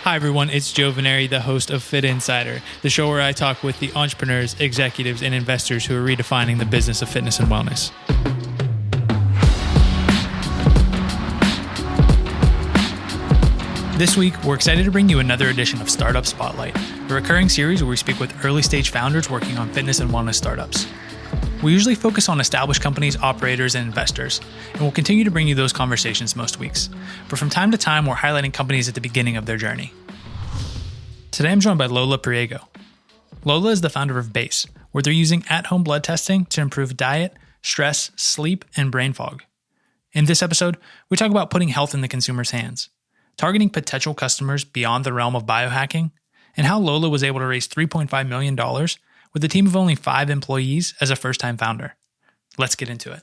Hi, everyone. It's Joe Veneri, the host of Fit Insider, the show where I talk with the entrepreneurs, executives, and investors who are redefining the business of fitness and wellness. This week, we're excited to bring you another edition of Startup Spotlight, a recurring series where we speak with early-stage founders working on fitness and wellness startups. We usually focus on established companies, operators, and investors, and we'll continue to bring you those conversations most weeks. But from time to time, we're highlighting companies at the beginning of their journey. Today, I'm joined by Lola Priego. Lola is the founder of Base, where they're using at-home blood testing to improve diet, stress, sleep, and brain fog. In this episode, we talk about putting health in the consumer's hands, targeting potential customers beyond the realm of biohacking, and how Lola was able to raise $3.5 million with a team of only 5 employees as a first-time founder. Let's get into it.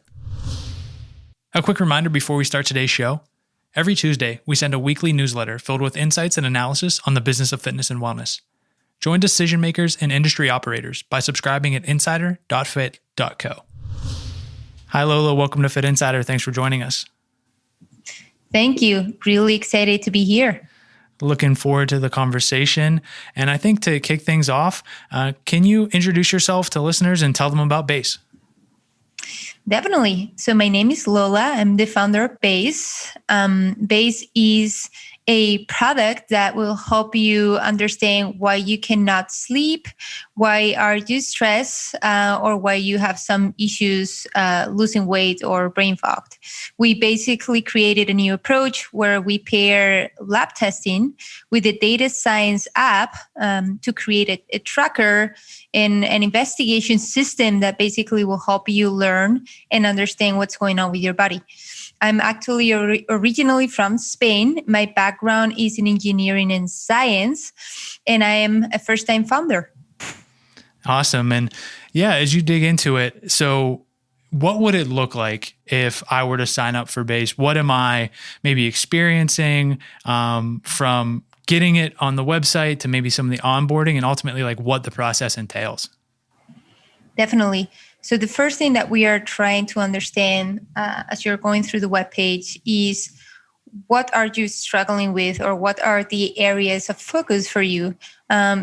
A quick reminder before we start today's show. Every Tuesday, we send a weekly newsletter filled with insights and analysis on the business of fitness and wellness. Join decision makers and industry operators by subscribing at insider.fit.co. Hi, Lola. Welcome to Fit Insider. Thanks for joining us. Thank you. Really excited to be here. Looking forward to the conversation. And I think to kick things off, can you introduce yourself to listeners and tell them about Base? Definitely. So my name is Lola. I'm the founder of Base. Base is a product that will help you understand why you cannot sleep, why are you stressed, or why you have some issues losing weight or brain fogged. We basically created a new approach where we pair lab testing with a data science app to create a tracker and an investigation system that basically will help you learn and understand what's going on with your body. I'm actually originally from Spain. My background is in engineering and science, and I am a first-time founder. Awesome. And yeah, as you dig into it, so what would it look like if I were to sign up for Base? What am I maybe experiencing from getting it on the website to maybe some of the onboarding and ultimately like what the process entails? Definitely. So the first thing that we are trying to understand as you're going through the webpage is what are you struggling with or what are the areas of focus for you?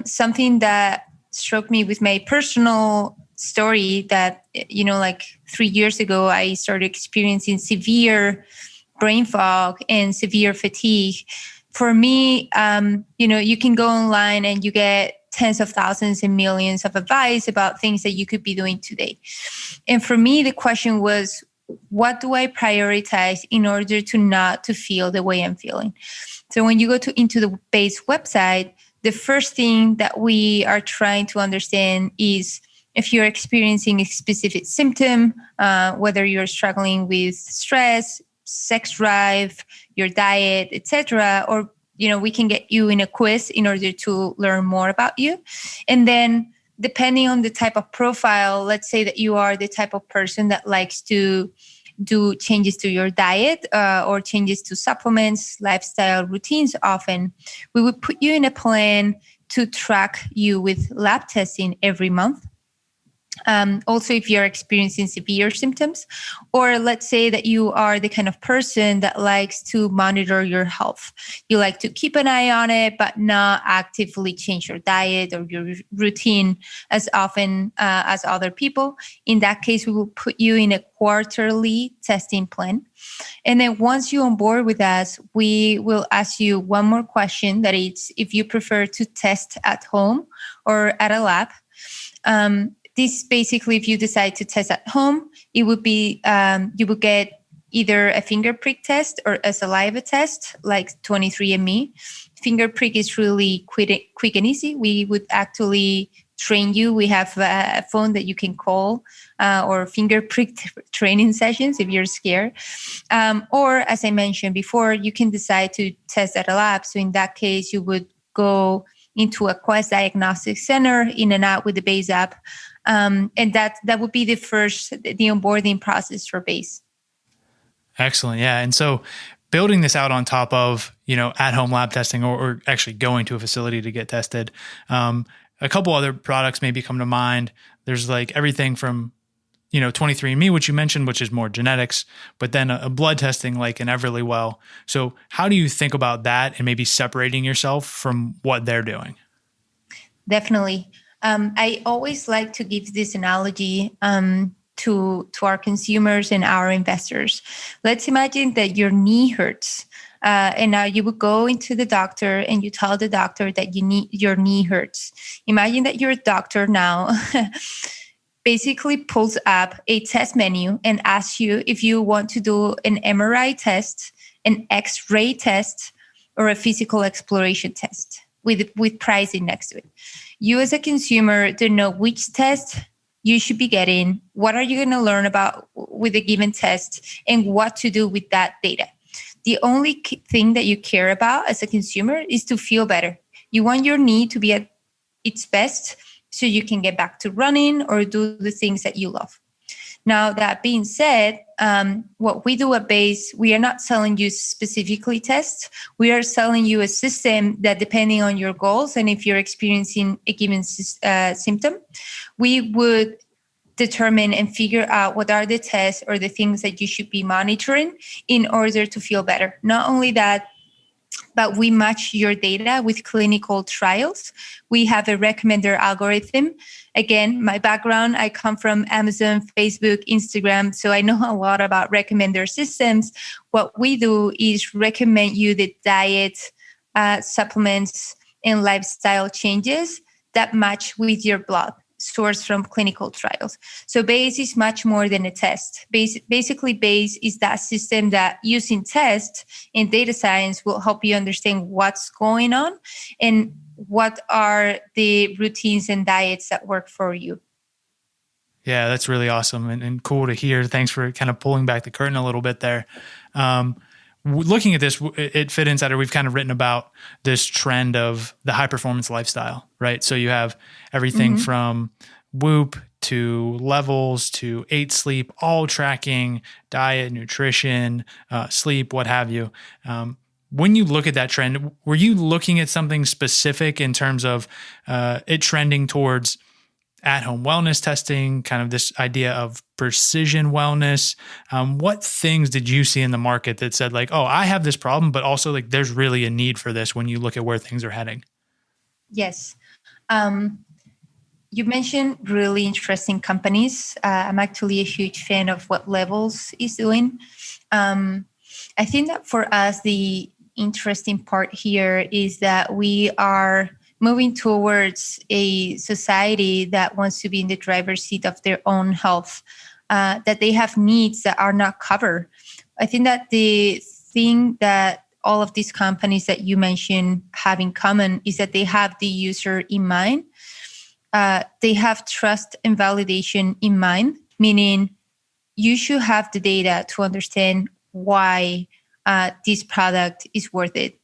Something that struck me with my personal story that, like 3 years ago, I started experiencing severe brain fog and severe fatigue. For me, you can go online and you get tens of thousands and millions of advice about things that you could be doing today. And for me, the question was, what do I prioritize in order to not to feel the way I'm feeling? So when you go into the Base website, the first thing that we are trying to understand is if you're experiencing a specific symptom, whether you're struggling with stress, sex drive, your diet, etc., or we can get you in a quiz in order to learn more about you. And then depending on the type of profile, let's say that you are the type of person that likes to do changes to your diet or changes to supplements, lifestyle routines often, we would put you in a plan to track you with lab testing every month. Also, if you're experiencing severe symptoms, or let's say that you are the kind of person that likes to monitor your health. You like to keep an eye on it, but not actively change your diet or your routine as often as other people. In that case, we will put you in a quarterly testing plan. And then once you on board with us, we will ask you one more question, that is if you prefer to test at home or at a lab. This basically, if you decide to test at home, it would be, you would get either a finger prick test or a saliva test like 23andMe. Finger prick is really quick and easy. We would actually train you. We have a phone that you can call or finger prick training sessions if you're scared. Or as I mentioned before, you can decide to test at a lab. So in that case, you would go into a Quest Diagnostic Center in and out with the Base app. And that would be the onboarding process for Base. Excellent. Yeah. And so building this out on top of, at-home lab testing or actually going to a facility to get tested, a couple other products maybe come to mind. There's like everything from 23andMe, which you mentioned, which is more genetics, but then a blood testing like an Everlywell. So how do you think about that and maybe separating yourself from what they're doing? Definitely. I always like to give this analogy to our consumers and our investors. Let's imagine that your knee hurts. And now you would go into the doctor and you tell the doctor that your knee hurts. Imagine that your doctor now basically pulls up a test menu and asks you if you want to do an MRI test, an X-ray test, or a physical exploration test with pricing next to it. You as a consumer don't know which test you should be getting, what are you going to learn about with a given test, and what to do with that data. The only thing that you care about as a consumer is to feel better. You want your knee to be at its best so you can get back to running or do the things that you love. Now, that being said, what we do at Base, we are not selling you specifically tests. We are selling you a system that, depending on your goals and if you're experiencing a given symptom, we would determine and figure out what are the tests or the things that you should be monitoring in order to feel better. Not only that, but we match your data with clinical trials. We have a recommender algorithm. Again, my background, I come from Amazon, Facebook, Instagram, so I know a lot about recommender systems. What we do is recommend you the diet, supplements, and lifestyle changes that match with your blood, sourced from clinical trials. So Base is much more than a test. Basically, Base is that system that, using tests and data science, will help you understand what's going on and what are the routines and diets that work for you. Yeah, that's really awesome and cool to hear. Thanks for kind of pulling back the curtain a little bit there. Looking at this, it fit inside, or we've kind of written about this trend of the high performance lifestyle, right? So you have everything from Whoop to Levels to 8 Sleep, all tracking diet, nutrition, sleep, what have you. When you look at that trend, were you looking at something specific in terms of it trending towards at-home wellness testing, kind of this idea of precision wellness? What things did you see in the market that said like, oh, I have this problem, but also like there's really a need for this when you look at where things are heading? Yes. You mentioned really interesting companies. I'm actually a huge fan of what Levels is doing. I think that for us, the interesting part here is that we are moving towards a society that wants to be in the driver's seat of their own health, that they have needs that are not covered. I think that the thing that all of these companies that you mentioned have in common is that they have the user in mind. They have trust and validation in mind, meaning you should have the data to understand why this product is worth it.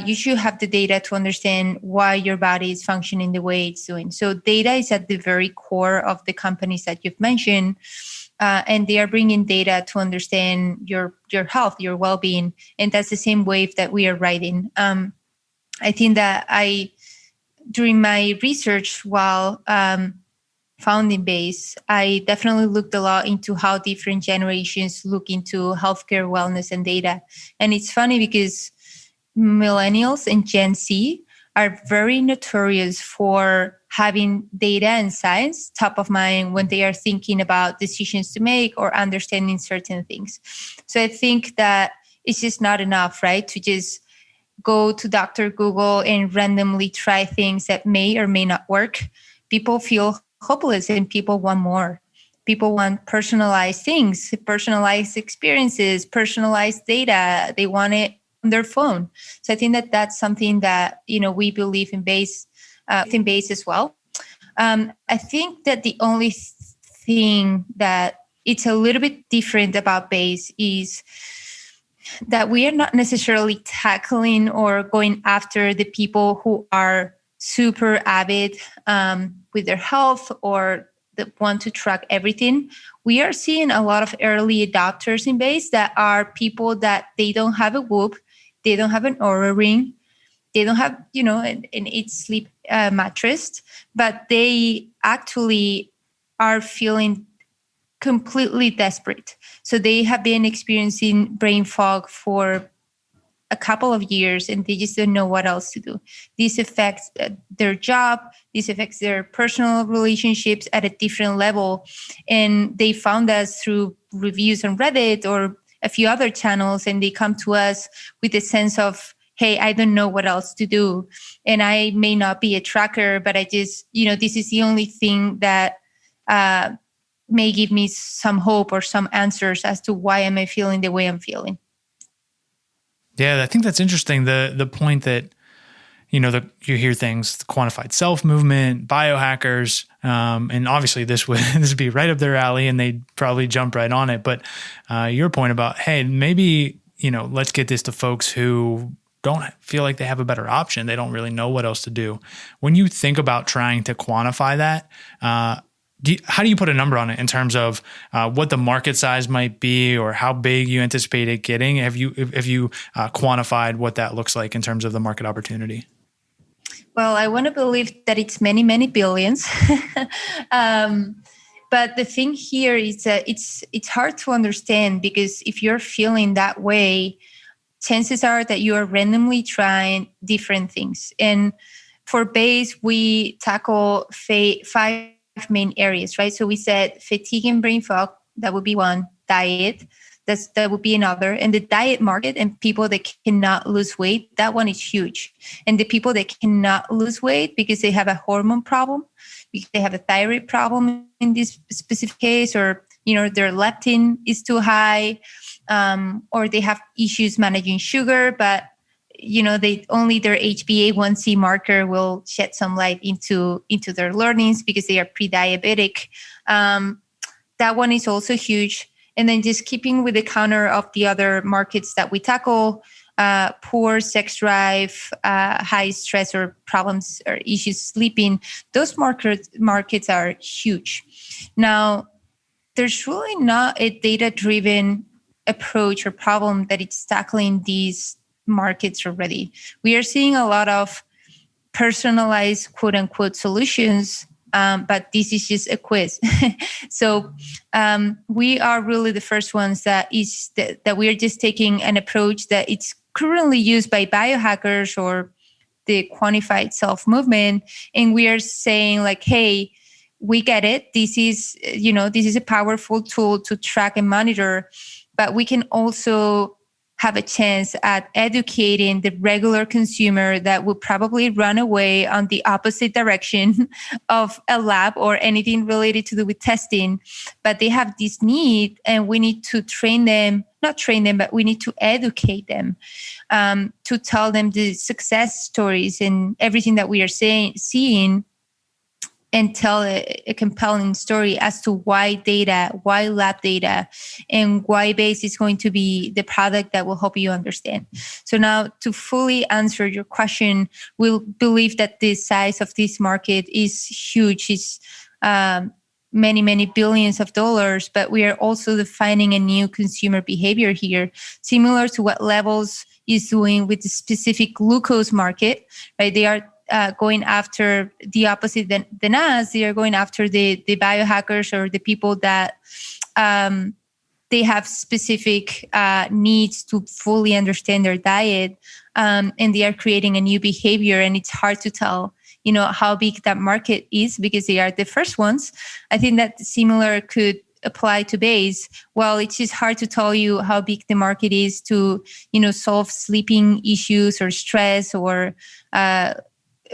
You should have the data to understand why your body is functioning the way it's doing. So data is at the very core of the companies that you've mentioned, and they are bringing data to understand your health, your well-being, and that's the same wave that we are riding. I think that during my research while founding Base, I definitely looked a lot into how different generations look into healthcare, wellness, and data. And it's funny because millennials and Gen Z are very notorious for having data and science top of mind when they are thinking about decisions to make or understanding certain things. So I think that it's just not enough, right, to just go to Dr. Google and randomly try things that may or may not work. People feel hopeless and people want more. People want personalized things, personalized experiences, personalized data. They want it on their phone. So I think that that's something that, we believe in Base as well. I think that the only thing that it's a little bit different about Base is that we are not necessarily tackling or going after the people who are super avid with their health or that want to track everything. We are seeing a lot of early adopters in Base that are people that they don't have a Whoop, they don't have an Oura Ring, they don't have, an 8 Sleep mattress, but they actually are feeling completely desperate. So they have been experiencing brain fog for a couple of years and they just don't know what else to do. This affects their job, this affects their personal relationships at a different level. And they found us through reviews on Reddit or a few other channels, and they come to us with a sense of, hey, I don't know what else to do. And I may not be a tracker, but I just, this is the only thing that may give me some hope or some answers as to why am I feeling the way I'm feeling. Yeah, I think that's interesting. The point that, you hear things, the quantified self movement, biohackers, and obviously this would be right up their alley and they'd probably jump right on it. But your point about, hey, maybe, let's get this to folks who don't feel like they have a better option. They don't really know what else to do. When you think about trying to quantify that, how do you put a number on it in terms of what the market size might be or how big you anticipate it getting? Have you quantified what that looks like in terms of the market opportunity? Well, I want to believe that it's many, many billions. But the thing here is that it's hard to understand, because if you're feeling that way, chances are that you are randomly trying different things. And for base, we tackle 5 main areas, right? So we said fatigue and brain fog, that would be one. Diet, that would be another. And the diet market and people that cannot lose weight, that one is huge. And the people that cannot lose weight because they have a hormone problem, because they have a thyroid problem in this specific case, or their leptin is too high, or they have issues managing sugar, but they only their HbA1c marker will shed some light into their learnings because they are pre-diabetic. That one is also huge. And then just keeping with the counter of the other markets that we tackle, poor sex drive, high stress or problems or issues sleeping, those markets are huge. Now, there's really not a data-driven approach or problem that it's tackling these markets already. We are seeing a lot of personalized quote unquote solutions, but this is just a quiz. So we are really the first ones that we are just taking an approach that it's currently used by biohackers or the quantified self movement. And we are saying like, hey, we get it. This is a powerful tool to track and monitor, but we can also have a chance at educating the regular consumer that will probably run away on the opposite direction of a lab or anything related to do with testing. But they have this need, and we need to but we need to educate them, to tell them the success stories and everything that we are seeing, and tell a compelling story as to why lab data, and why base is going to be the product that will help you understand. So now, to fully answer your question, we'll believe that the size of this market is huge. It's many, many billions of dollars, but we are also defining a new consumer behavior here, similar to what Levels is doing with the specific glucose market, right? They are going after the opposite than us. They are going after the biohackers or the people that they have specific needs to fully understand their diet, and they are creating a new behavior. And it's hard to tell, how big that market is because they are the first ones. I think that similar could apply to base. Well, it's just hard to tell you how big the market is to, solve sleeping issues or stress or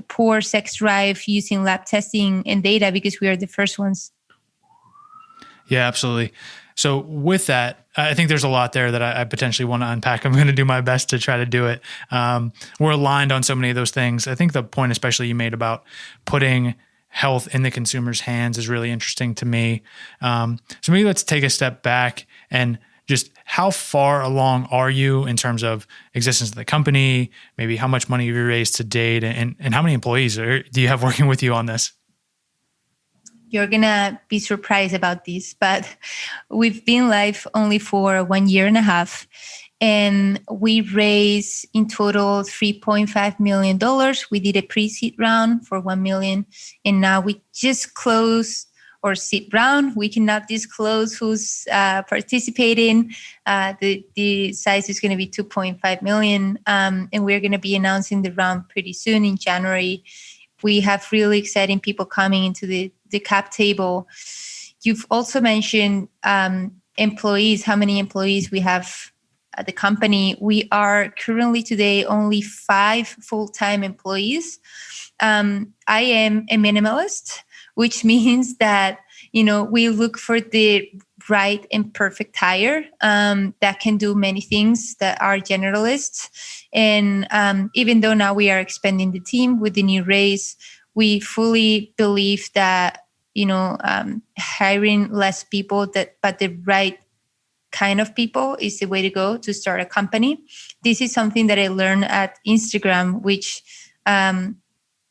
poor sex drive using lab testing and data, because we are the first ones. Yeah, absolutely. So with that, I think there's a lot there that I potentially want to unpack. I'm going to do my best to try to do it. We're aligned on so many of those things. I think the point especially you made about putting health in the consumer's hands is really interesting to me. So maybe let's take a step back and just how far along are you in terms of existence of the company, maybe how much money have you raised to date, and how many employees do you have working with you on this? You're going to be surprised about this, but we've been live only for 1.5 years, and we raised in total $3.5 million. We did a pre-seed round for $1 million, and now we just closed or seed round. We cannot disclose who's participating. The size is going to be 2.5 million, and we're going to be announcing the round pretty soon in January. We have really exciting people coming into the cap table. You've also mentioned employees, how many employees we have at the company. We are currently today only 5 full-time employees. I am a minimalist, which means that, we look for the right and perfect hire that can do many things, that are generalists. And even though now we are expanding the team with the new raise, we fully believe that, hiring less people but the right kind of people is the way to go to start a company. This is something that I learned at Instagram, which I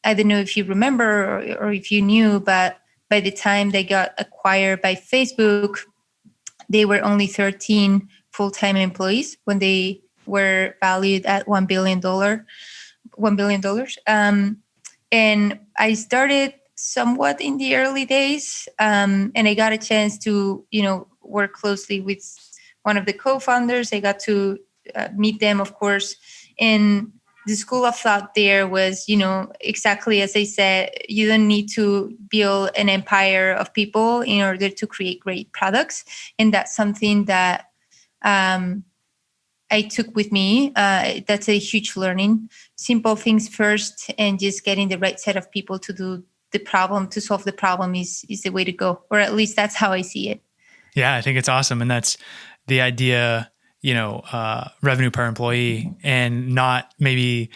don't know if you remember or if you knew, but by the time they got acquired by Facebook, they were only 13 full-time employees when they were valued at $1 billion. And I started somewhat in the early days, and I got a chance to, work closely with one of the co-founders. I got to meet them, of course. And the school of thought there was, exactly as I said, you don't need to build an empire of people in order to create great products. And that's something that I took with me. That's a huge learning. Simple things first, and just getting the right set of people to do the problem, to solve the problem is the way to go. Or at least that's how I see it. Yeah, I think it's awesome. And that's the idea, revenue per employee, and not maybe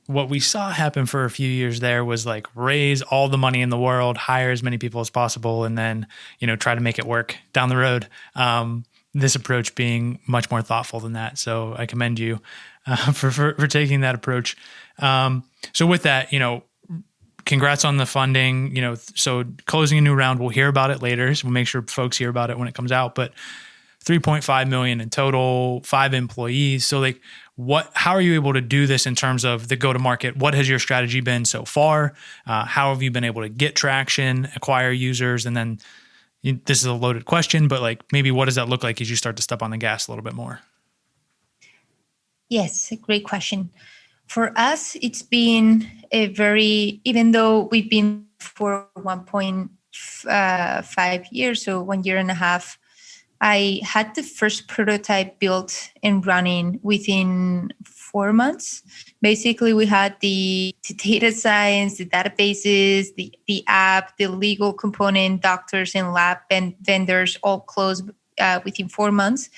what we saw happen for a few years there was like raise all the money in the world, hire as many people as possible, and then, try to make it work down the road. This approach being much more thoughtful than that. So I commend you for taking that approach. So with that, congrats on the funding, so closing a new round, we'll hear about it later. So we'll make sure folks hear about it when it comes out, but 3.5 million in total, 5 employees. So how are you able to do this in terms of the go-to-market? What has your strategy been so far? How have you been able to get traction, acquire users? And then this is a loaded question, but maybe what does that look like as you start to step on the gas a little bit more? Yes, a great question. For us, it's been even though we've been for 1.5 years, so 1 year and a half, I had the first prototype built and running within 4 months. Basically, we had the data science, the databases, the app, the legal component, doctors and lab and vendors all closed within 4 months.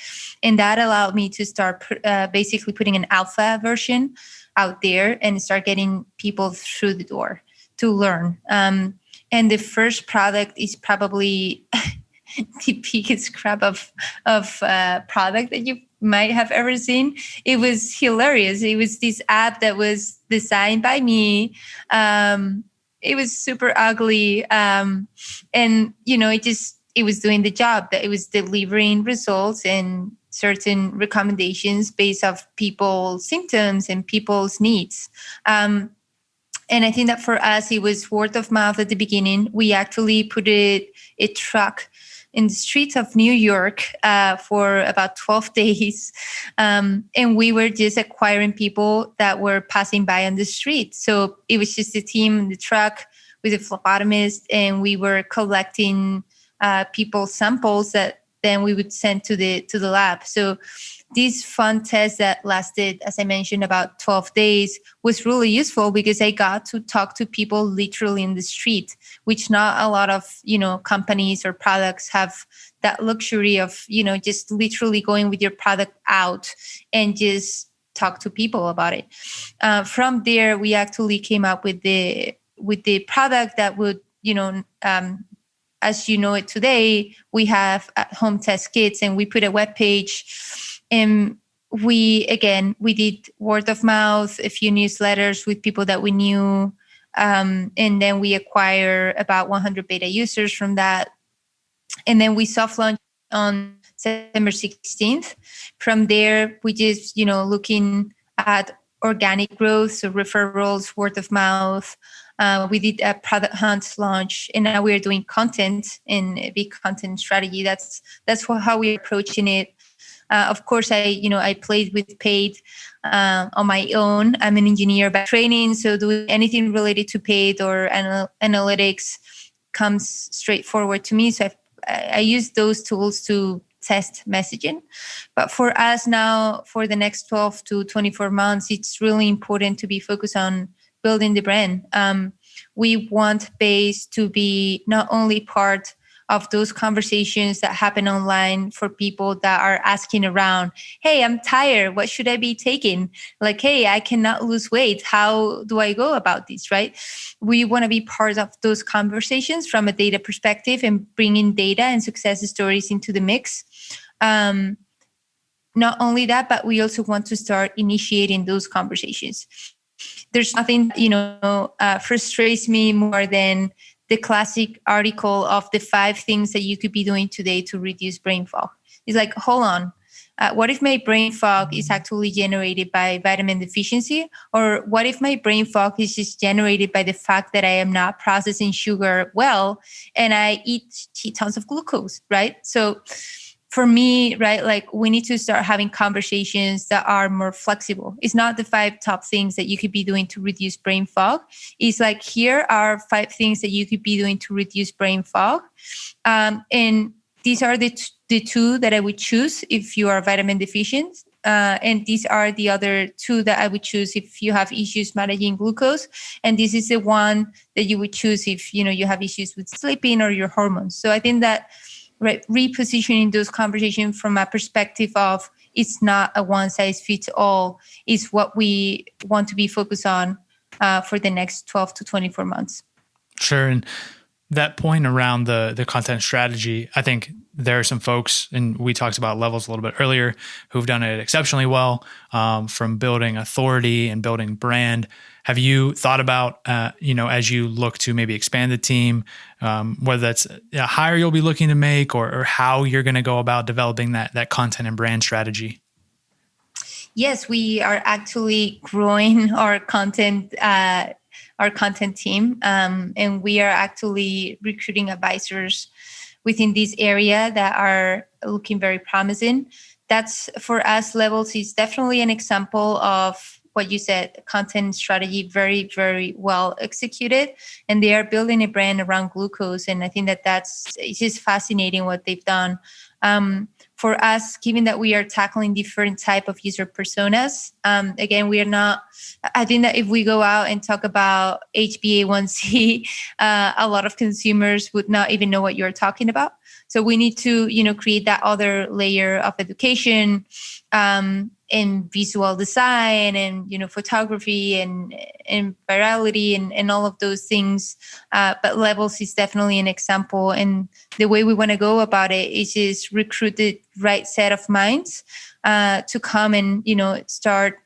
And that allowed me to start basically putting an alpha version out there and start getting people through the door to learn. And the first product is probably the biggest crap of product that you might have ever seen. It was hilarious. It was this app that was designed by me. It was super ugly. And, it was doing the job, that it was delivering results and certain recommendations based off people's symptoms and people's needs. And I think that for us, it was word of mouth at the beginning. We actually put a truck in the streets of New York for about 12 days. And we were just acquiring people that were passing by on the street. So it was just a team in the truck with a phlebotomist, and we were collecting people's samples that then we would send to the lab. So this fun test that lasted, as I mentioned, about 12 days was really useful because I got to talk to people literally in the street, which not a lot of, companies or products have that luxury of, just literally going with your product out and just talk to people about it. From there, we actually came up with the product that would, as you know it today, we have at-home test kits, and we put a web page, and we did word of mouth, a few newsletters with people that we knew, and then we acquired about 100 beta users from that, and then we soft launched on September 16th. From there, we just looking at organic growth, so referrals, word of mouth. We did a product hunt launch, and now we are doing content and a big content strategy. That's how we're approaching it. Of course, I played with paid on my own. I'm an engineer by training, so doing anything related to paid or analytics comes straightforward to me. So I use those tools to test messaging. But for us now, for the next 12 to 24 months, it's really important to be focused on building the brand. We want Base to be not only part of those conversations that happen online for people that are asking around, hey, I'm tired. What should I be taking? Like, hey, I cannot lose weight. How do I go about this, right? We want to be part of those conversations from a data perspective and bringing data and success stories into the mix. Not only that, but we also want to start initiating those conversations. There's nothing, frustrates me more than the classic article of the 5 things that you could be doing today to reduce brain fog. It's like, hold on. What if my brain fog is actually generated by vitamin deficiency? Or what if my brain fog is just generated by the fact that I am not processing sugar well and I eat tons of glucose, right? So for me, right, like we need to start having conversations that are more flexible. It's not the 5 top things that you could be doing to reduce brain fog. It's like, here are 5 things that you could be doing to reduce brain fog. And these are the 2 that I would choose if you are vitamin deficient. And these are the other 2 that I would choose if you have issues managing glucose. And this is the one that you would choose if, you have issues with sleeping or your hormones. So I think that repositioning those conversations from a perspective of it's not a one size fits all is what we want to be focused on for the next 12 to 24 months. Sure. And that point around the content strategy, I think there are some folks, and we talked about levels a little bit earlier, who've done it exceptionally well, from building authority and building brand. Have you thought about, as you look to maybe expand the team, whether that's a hire you'll be looking to make or how you're going to go about developing that content and brand strategy? Yes, we are actually growing our content team, and we are actually recruiting advisors within this area that are looking very promising. That's, for us, Levels is definitely an example of what you said, content strategy, very, very well executed. And they are building a brand around glucose. And I think it's just fascinating what they've done. For us, given that we are tackling different type of user personas, again, we are not, I think that if we go out and talk about HbA1c, a lot of consumers would not even know what you're talking about. So we need to, create that other layer of education, and visual design and, photography and virality and all of those things. But Levels is definitely an example. And the way we want to go about it is just recruit the right set of minds to come and, start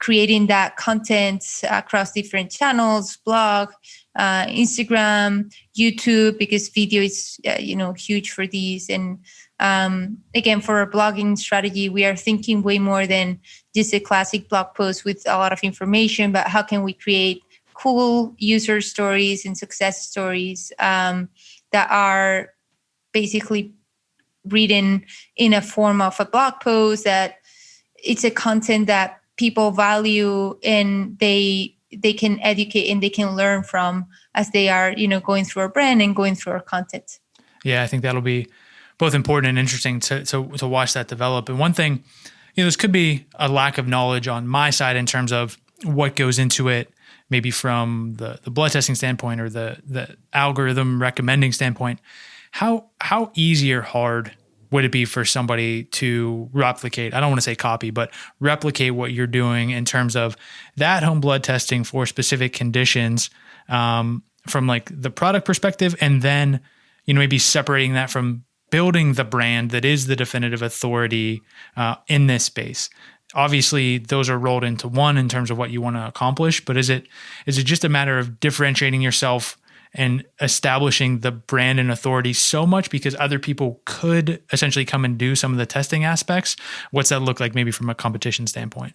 creating that content across different channels, blog, Instagram, YouTube, because video is, huge for these. And again, for our blogging strategy, we are thinking way more than just a classic blog post with a lot of information, but how can we create cool user stories and success stories that are basically written in a form of a blog post, that it's a content that people value and they can educate and they can learn from as they are, going through our brand and going through our content. Yeah, I think that'll be both important and interesting to watch that develop. And one thing, this could be a lack of knowledge on my side in terms of what goes into it, maybe from the blood testing standpoint or the algorithm recommending standpoint. How easy or hard would it be for somebody to replicate? I don't want to say copy, but replicate what you're doing in terms of that home blood testing for specific conditions, from like the product perspective, and then, maybe separating that from building the brand that is the definitive authority in this space. Obviously, those are rolled into one in terms of what you want to accomplish, but is it just a matter of differentiating yourself and establishing the brand and authority so much because other people could essentially come and do some of the testing aspects? What's that look like maybe from a competition standpoint?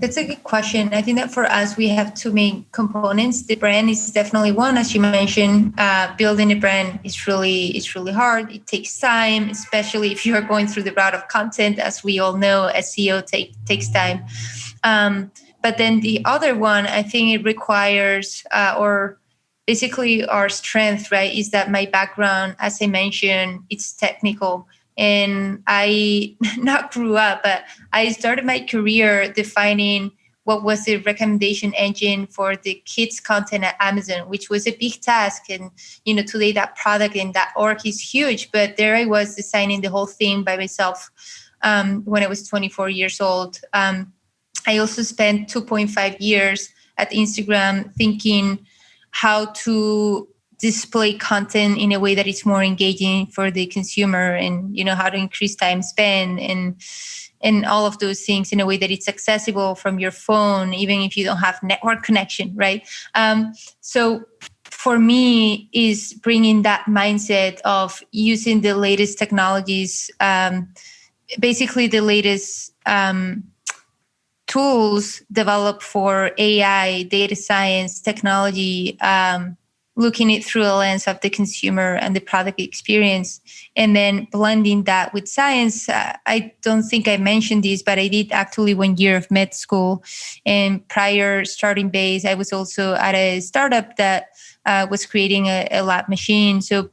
That's a good question. I think that for us, we have two main components. The brand is definitely one, as you mentioned. Building a brand is really hard. It takes time, especially if you are going through the route of content. As we all know, SEO takes time. But then the other one, I think it requires, or basically our strength, right, is that my background, as I mentioned, it's technical. And I not grew up, but I started my career defining what was the recommendation engine for the kids content at Amazon, which was a big task. And, today that product and that org is huge, but there I was designing the whole thing by myself when I was 24 years old. I also spent 2.5 years at Instagram thinking how to display content in a way that is more engaging for the consumer, and how to increase time spent and all of those things in a way that it's accessible from your phone, even if you don't have network connection, right? So for me is bringing that mindset of using the latest technologies, basically the latest tools developed for AI, data science, technology, looking it through a lens of the consumer and the product experience, and then blending that with science. I don't think I mentioned this, but I did actually 1 year of med school. And prior starting base, I was also at a startup that was creating a lab machine. So,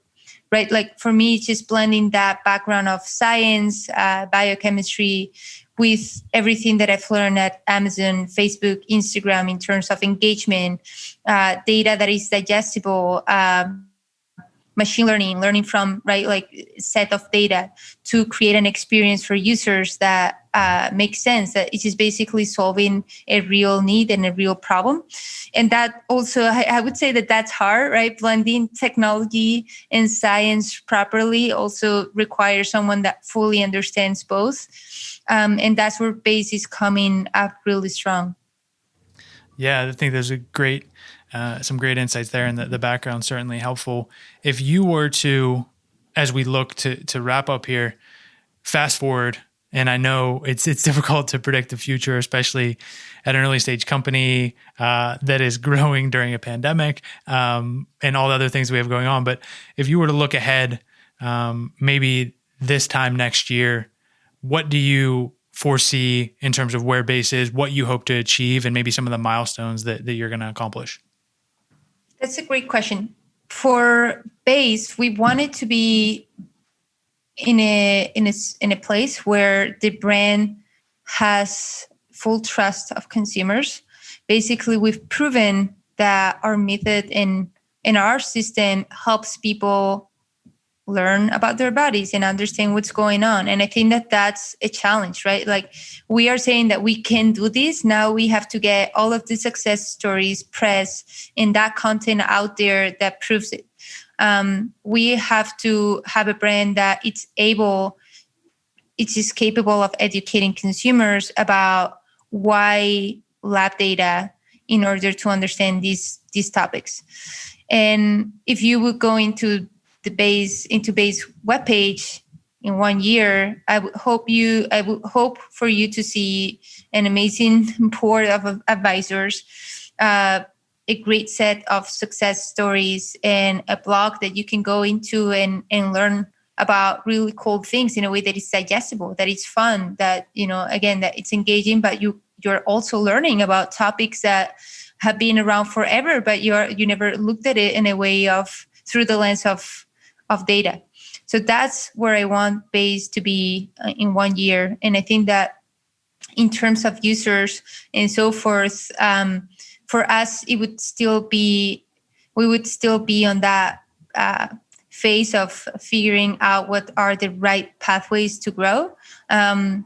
right, like for me, it's just blending that background of science, biochemistry, with everything that I've learned at Amazon, Facebook, Instagram in terms of engagement, data that is digestible, machine learning from, right, like set of data to create an experience for users that makes sense, that it is basically solving a real need and a real problem. And that also, I would say that that's hard, right? Blending technology and science properly also requires someone that fully understands both. And that's where Base is coming up really strong. Yeah, I think there's some great insights there, and the background certainly helpful. If you were to, as we look to wrap up here, fast forward, and I know it's difficult to predict the future, especially at an early stage company that is growing during a pandemic and all the other things we have going on. But if you were to look ahead, maybe this time next year, what do you foresee in terms of where Base is, what you hope to achieve, and maybe some of the milestones that you're going to accomplish? That's a great question. For Base, we want it to be in a place where the brand has full trust of consumers. Basically, we've proven that our method and our system helps people learn about their bodies and understand what's going on. And I think that that's a challenge, right? Like we are saying that we can do this. Now we have to get all of the success stories, press, and that content out there that proves it. We have to have a brand that it's is capable of educating consumers about why lab data in order to understand these topics. And if you would go into Base webpage in 1 year, I would hope for you to see an amazing board of advisors, a great set of success stories, and a blog that you can go into and learn about really cool things in a way that is digestible, that it's fun, that, again, that it's engaging, but you're also learning about topics that have been around forever, but you never looked at it in a way of through the lens of data. So that's where I want Base to be in 1 year. And I think that in terms of users and so forth, for us, we would still be on that phase of figuring out what are the right pathways to grow. And,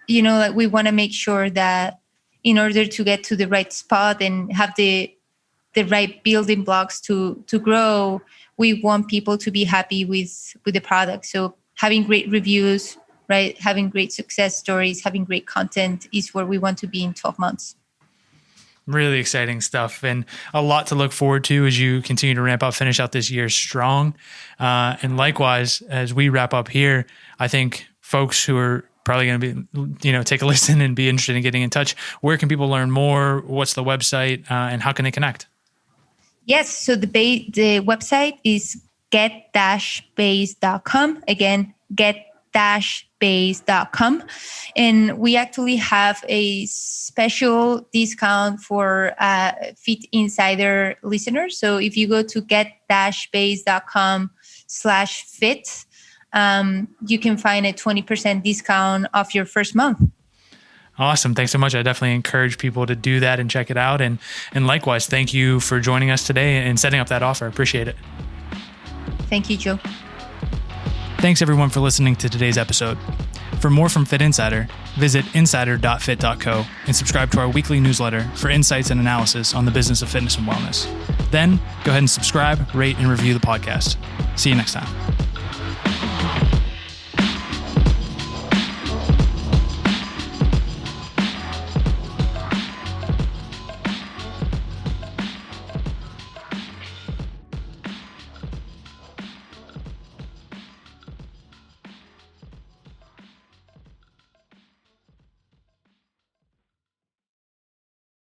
like we want to make sure that in order to get to the right spot and have the right building blocks to grow, we want people to be happy with the product. So having great reviews, right? Having great success stories, having great content is where we want to be in 12 months. Really exciting stuff, and a lot to look forward to as you continue to ramp up, finish out this year strong. And likewise, as we wrap up here, I think folks who are probably going to be, take a listen and be interested in getting in touch. Where can people learn more? What's the website, and how can they connect? Yes. So the website is get-base.com. Again, get-base.com. And we actually have a special discount for Fit Insider listeners. So if you go to get-base.com/fit, you can find a 20% discount off your first month. Awesome. Thanks so much. I definitely encourage people to do that and check it out. And likewise, thank you for joining us today and setting up that offer. Appreciate it. Thank you, Joe. Thanks everyone for listening to today's episode. For more from Fit Insider, visit insider.fit.co and subscribe to our weekly newsletter for insights and analysis on the business of fitness and wellness. Then go ahead and subscribe, rate, and review the podcast. See you next time.